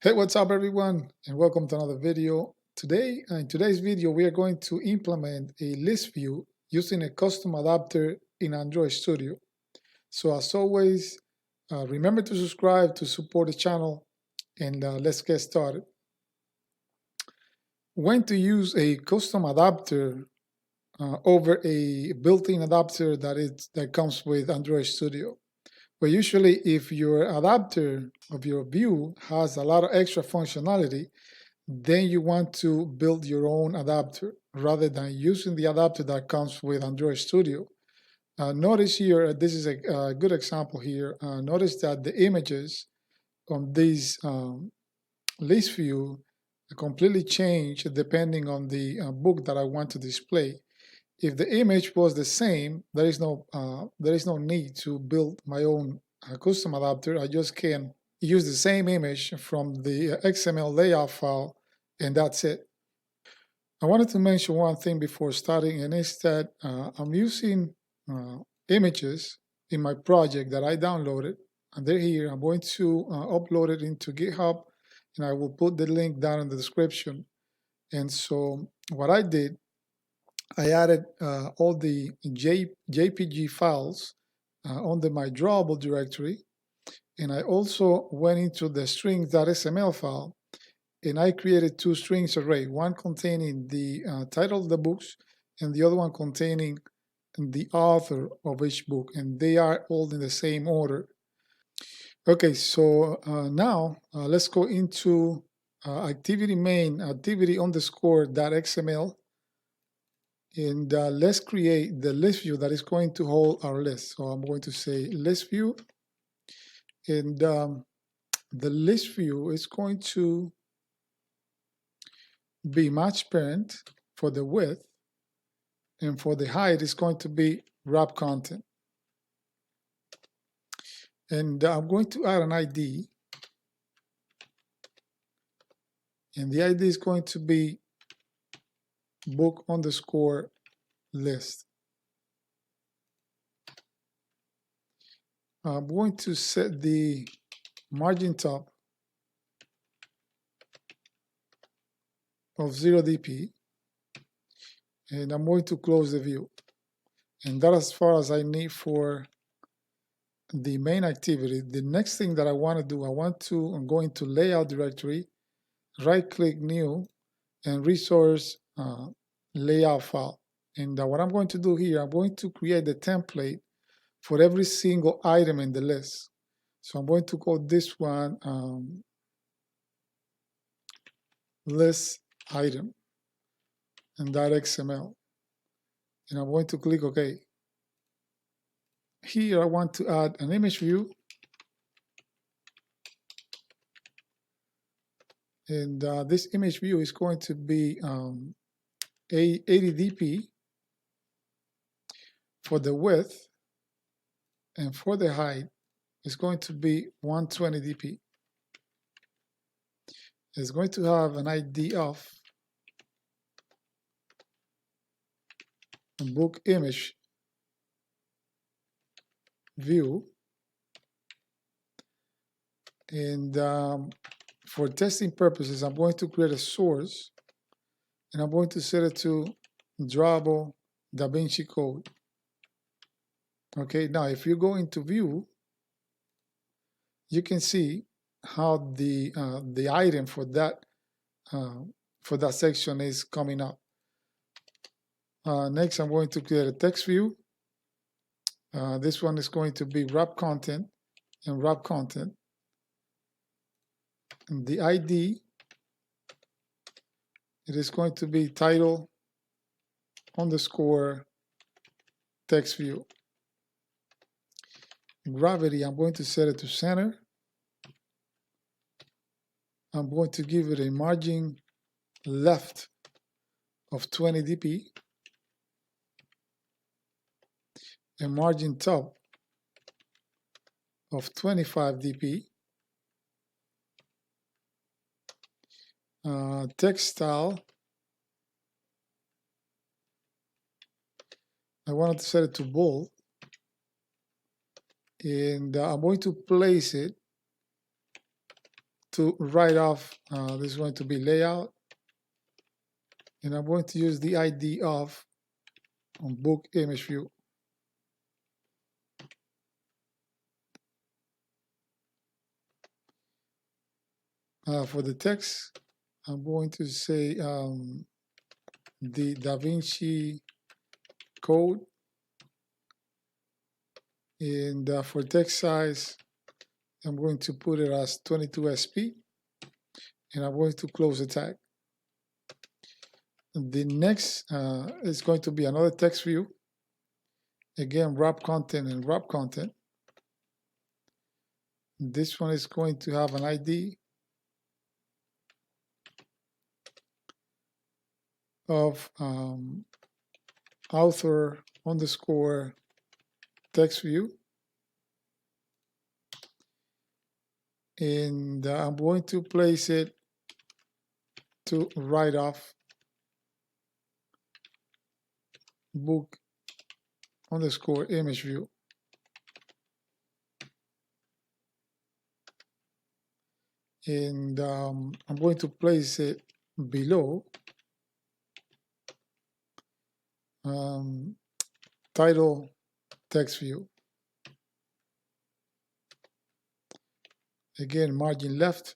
Hey, what's up everyone, and welcome to another video. In today's video, we are going to implement a list view using a custom adapter in Android Studio. So as always, remember to subscribe to support the channel, and let's get started. When to use a custom adapter over a built-in adapter that comes with Android Studio. But usually, if your adapter of your view has a lot of extra functionality, then you want to build your own adapter rather than using the adapter that comes with Android Studio. Notice here, this is a good example here. Notice that the images on this list view completely change depending on the book that I want to display. If the image was the same, there is no need to build my own custom adapter. I just can use the same image from the XML layout file, and that's it. I wanted to mention one thing before starting, and it's that I'm using images in my project that I downloaded, and they're here. I'm going to upload it into GitHub, and I will put the link down in the description. And so what I did, I added all the JPG files under my drawable directory, and I also went into the strings.xml file, and I created two strings array, one containing the title of the books and the other one containing the author of each book, and they are all in the same order. Okay, so now let's go into activity main activity underscore .xml, and let's create the list view that is going to hold our list. So I'm going to say list view, and the list view is going to be match parent for the width, and for the height is going to be wrap content. And I'm going to add an ID, and the ID is going to be book underscore list. I'm going to set the margin top of 0 dp, and I'm going to close the view. And that's as far as I need for the main activity. The next thing that I want to do, I'm going to layout directory, right click new, and resource layout file. And what I'm going to do here, I'm going to create the template for every single item in the list. So I'm going to call this one list item and .xml. And I'm going to click OK. Here I want to add an image view. And this image view is going to be 80 dp for the width, and for the height is going to be 120 dp. It's going to have an ID of book image view, and for testing purposes, I'm going to create a source, and I'm going to set it to drawable DaVinci Code. Okay, now if you go into view, you can see how the item for that section is coming up. Next, I'm going to create a text view. This one is going to be wrap content and wrap content. And the ID, it is going to be title underscore text view. Gravity, I'm going to set it to center. I'm going to give it a margin left of 20 dp, a margin top of 25 dp, text style, I wanted to set it to bold, and I'm going to place it to write off, this is going to be layout, and I'm going to use the ID of book image view. For the text, I'm going to say the DaVinci Code, and for text size, I'm going to put it as 22 SP, and I'm going to close the tag. The next is going to be another text view. Again, wrap content and wrap content. This one is going to have an ID of author underscore text view. And I'm going to place it to write off book underscore image view. And I'm going to place it below title text view. Again, margin left.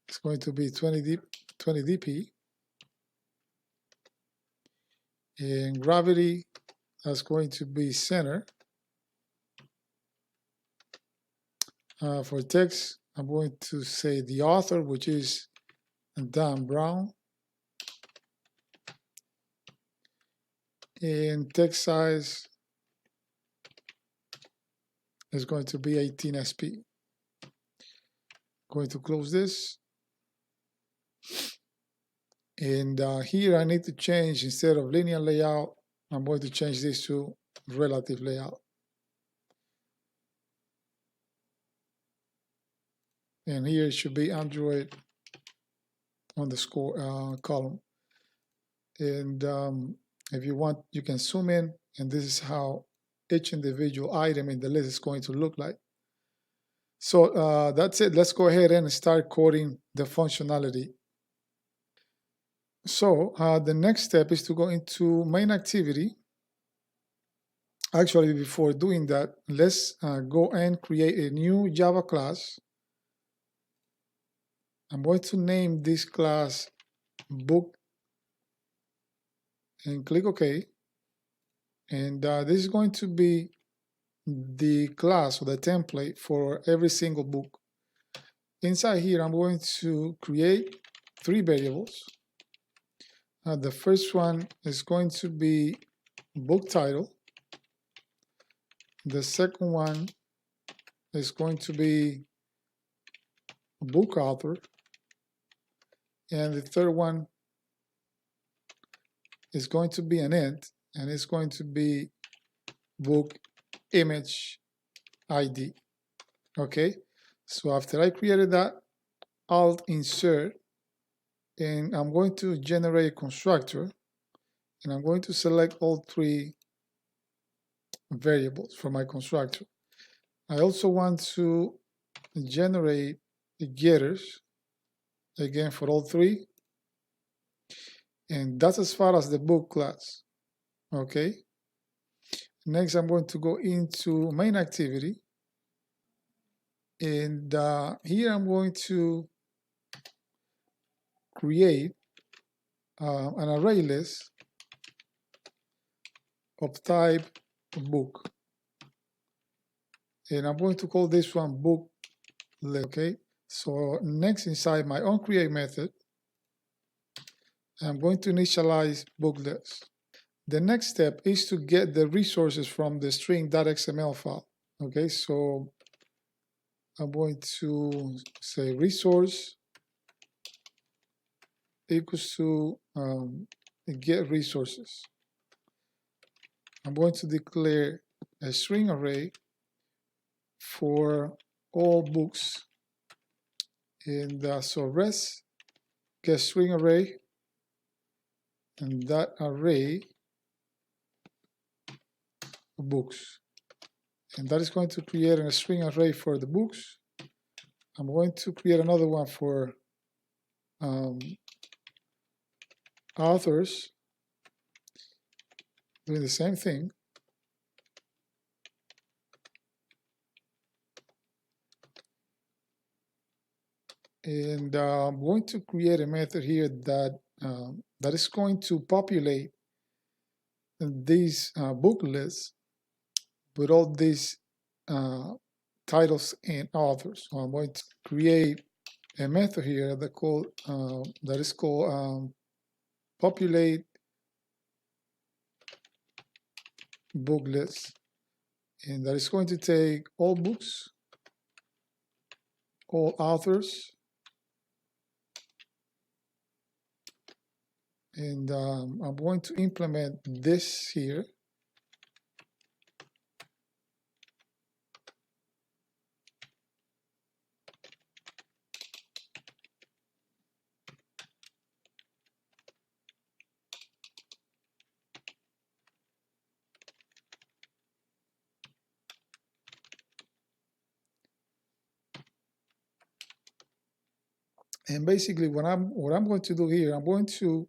It's going to be 20 dp. And gravity, that's going to be center. For text, I'm going to say the author, which is Dan Brown. And text size is going to be 18 SP. Going to close this. And here I need to change, instead of linear layout, I'm going to change this to relative layout. And here it should be Android underscore column. And if you want, you can zoom in, and this is how each individual item in the list is going to look like. So that's it. Let's go ahead and start coding the functionality. So the next step is to go into MainActivity. Actually, before doing that, let's go and create a new Java class. I'm going to name this class book and click OK. And this is going to be the class or the template for every single book. Inside here, I'm going to create 3 variables. The first one is going to be book title. The second one is going to be book author. And the third one is going to be an int, and it's going to be book image ID. Okay, so after I created that, Alt insert, and I'm going to generate a constructor, and I'm going to select all 3 variables for my constructor. I also want to generate the getters again for all 3, and that's as far as the book class. Okay, next I'm going to go into MainActivity, and here I'm going to create an array list of type book, and I'm going to call this one book list. Okay, so next, inside my onCreate method, I'm going to initialize book list. The next step is to get the resources from the string.xml file. Okay, so I'm going to say resource equals to get resources. I'm going to declare a string array for all books. And so res get string array, and that array of books. And that is going to create a string array for the books. I'm going to create another one for authors, doing the same thing. And I'm going to create a method here that that is going to populate these book lists with all these titles and authors. So I'm going to create a method here that is called populate book list, and that is going to take all books, all authors, and I'm going to implement this here. And basically, what I'm going to do here, I'm going to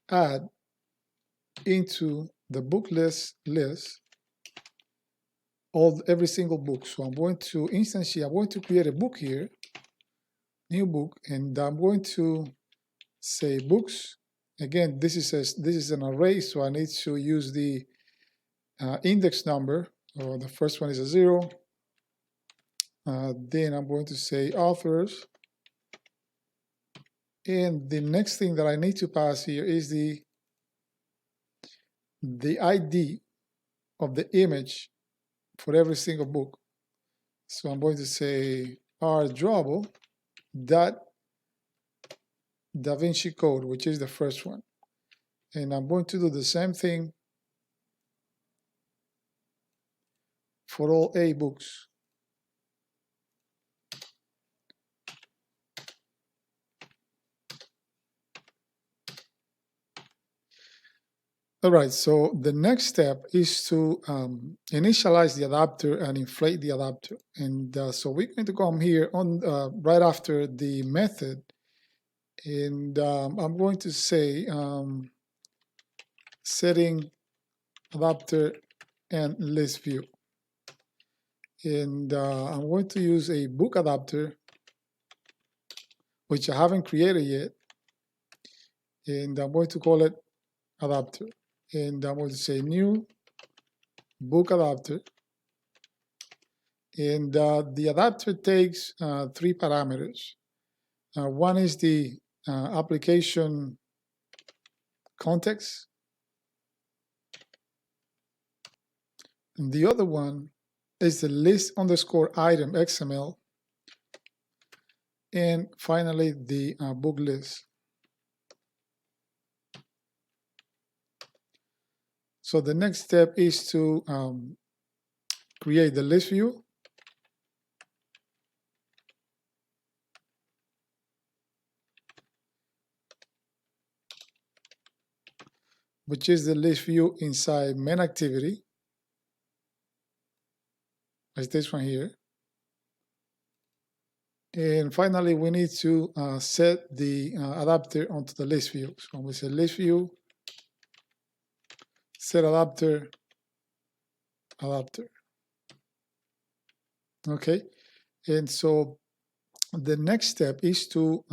add into the book list every single book. So I'm going to instantiate. I'm going to create a book here, new book, and I'm going to say books. Again, this is an array, so I need to use the index number. So the first one is a 0. Then I'm going to say authors. And the next thing that I need to pass here is the ID of the image for every single book. So I'm going to say rdrawable dot Da Vinci Code, which is the first one. And I'm going to do the same thing for all A books. All right, so the next step is to initialize the adapter and inflate the adapter. And so we're going to come here on right after the method, and I'm going to say setting adapter and ListView. And I'm going to use a book adapter, which I haven't created yet. And I'm going to call it adapter. And I'm going to say new book adapter. And the adapter takes 3 parameters. One is the application context. And the other one is the list underscore item XML. And finally, the book list. So the next step is to create the list view. Which is the list view inside MainActivity, as this one here. And finally, we need to set the adapter onto the list view. So we say list view, set adapter. Okay, and so the next step is to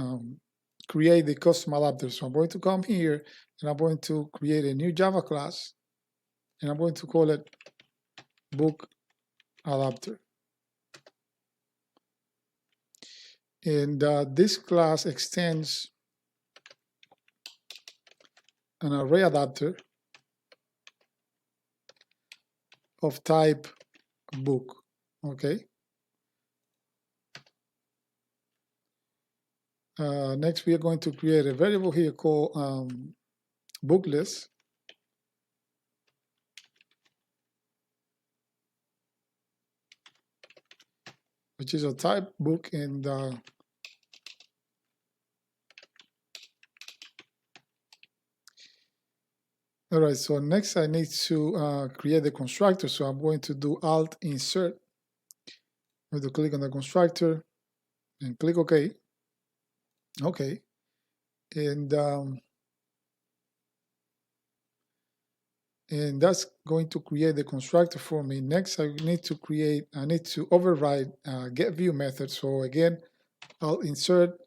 create the custom adapter. So I'm going to come here and I'm going to create a new Java class, and I'm going to call it book adapter. And this class extends an array adapter of type book. Okay. Next, we are going to create a variable here called book list. Which is a type book, and all right, so next I need to create the constructor. So I'm going to do alt insert, I'm going to click on the constructor and click OK. Okay, and that's going to create the constructor for me. Next, I need to override getView method. So again, I'll insert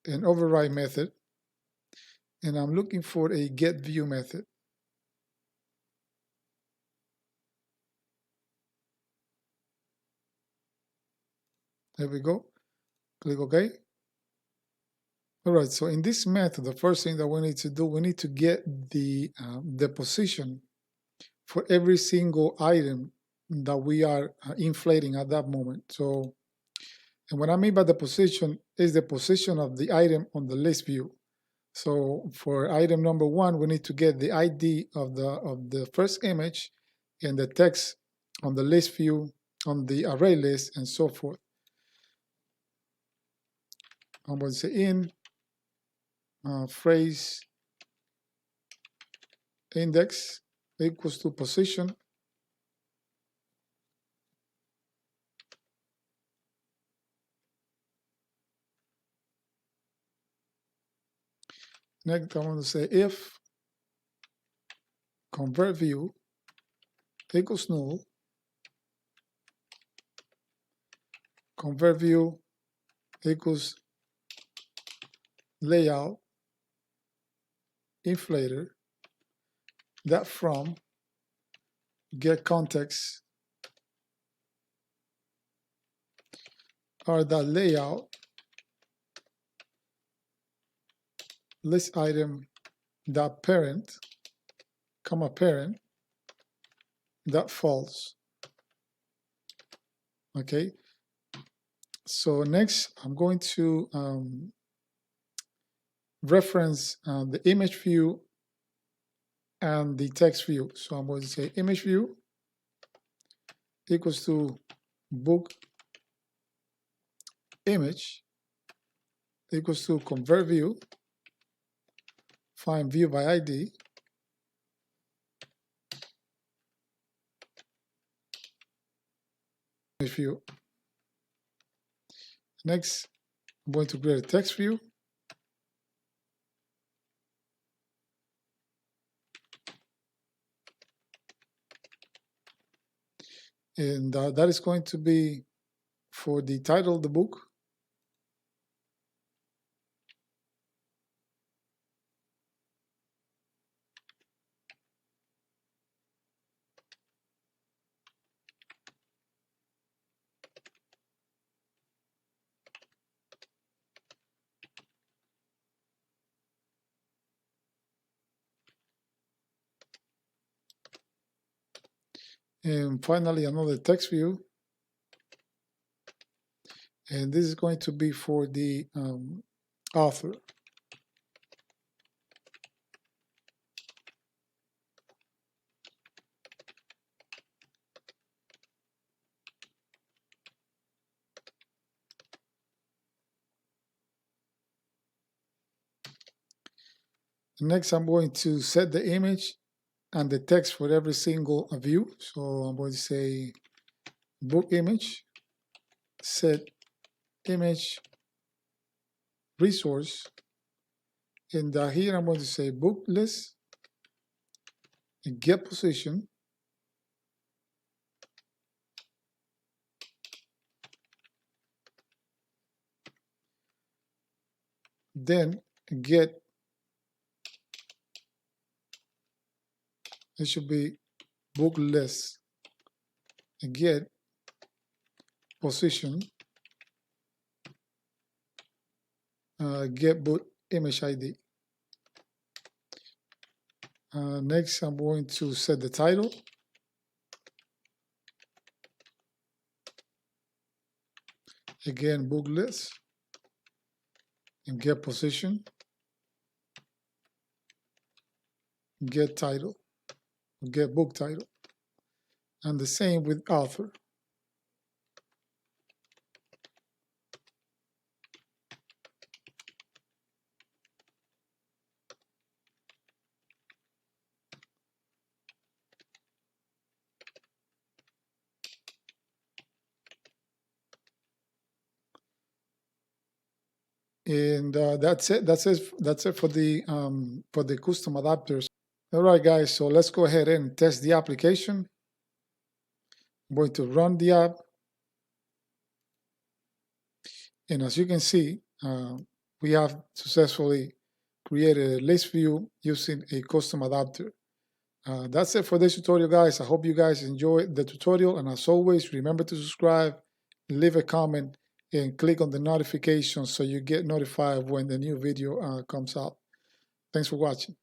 an override method, and I'm looking for a getView method. There we go. Click OK. All right, so in this method, the first thing that we need to do, we need to get the position for every single item that we are inflating at that moment. So, and what I mean by the position is the position of the item on the list view. So for item number 1, we need to get the ID of the first image and the text on the list view, on the array list, and so forth. I'm going to say in phrase index equals to position. Next, I want to say if convert view equals null, convert view equals layout inflator, that from get context or the layout list item dot parent comma parent that false. Okay, so next I'm going to reference the image view and the text view. So I'm going to say image view equals to book image equals to convert view, find view by ID, image view. Next, I'm going to create a text view. And that is going to be for the title of the book. And finally, another text view. And this is going to be for the author. Next, I'm going to set the image and the text for every single view. So I'm going to say book image, set image resource, and here I'm going to say book list and get position, then get, it should be book list and get position, get book image ID. Next, I'm going to set the title. Again, book list and get position, get title, get book title. And the same with author. And that's it. That's it for the custom adapters. All right, guys. So let's go ahead and test the application. I'm going to run the app, and as you can see, we have successfully created a list view using a custom adapter. That's it for this tutorial, guys. I hope you guys enjoyed the tutorial, and as always, remember to subscribe, leave a comment, and click on the notifications so you get notified when the new video comes out. Thanks for watching.